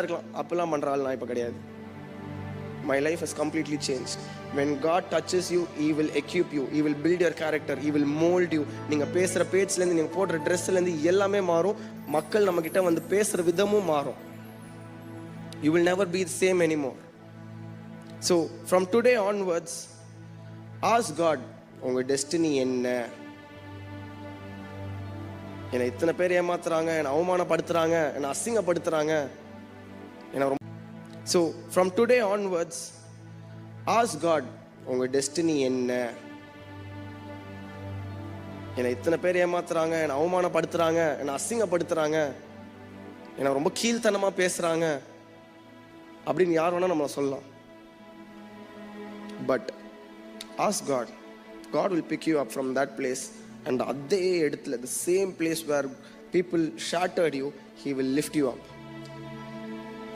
இருக்கலாம், அப்பெல்லாம் பண்ற ஆள் நான் இப்போ கிடையாது. My life has completely changed. When God touches you, He will equip you. He will build your character. He will mold you. நீங்கள் பேசுகிற பேச்சிலேருந்து, நீங்கள் போடுற ட்ரெஸ்லேருந்து எல்லாமே மாறும். மக்கள் நம்மக்கிட்ட வந்து பேசுகிற விதமும் மாறும். You will never be the same anymore. So, from today onwards, ask God, உங்கள் டெஸ்டினி என்ன? என்னை இத்தனை பேர் ஏமாத்துறாங்க, என்னை அவமானப்படுத்துகிறாங்க, என்னை அசிங்கப்படுத்துகிறாங்க. So, from today onwards, ask God, உங்கள் டெஸ்டினி என்ன? என்னை இத்தனை பேர் ஏமாத்துறாங்க, என்னை அவமானப்படுத்துகிறாங்க, என்னை அசிங்கப்படுத்துகிறாங்க, என்னை ரொம்ப கீழ்த்தனமாக பேசுகிறாங்க அப்படின்னு யார் வேணால் நம்மளை சொல்லலாம். But ask God. God will pick you up from that place, and அதே இடத்துல, the same place where people shattered you, He will lift you up.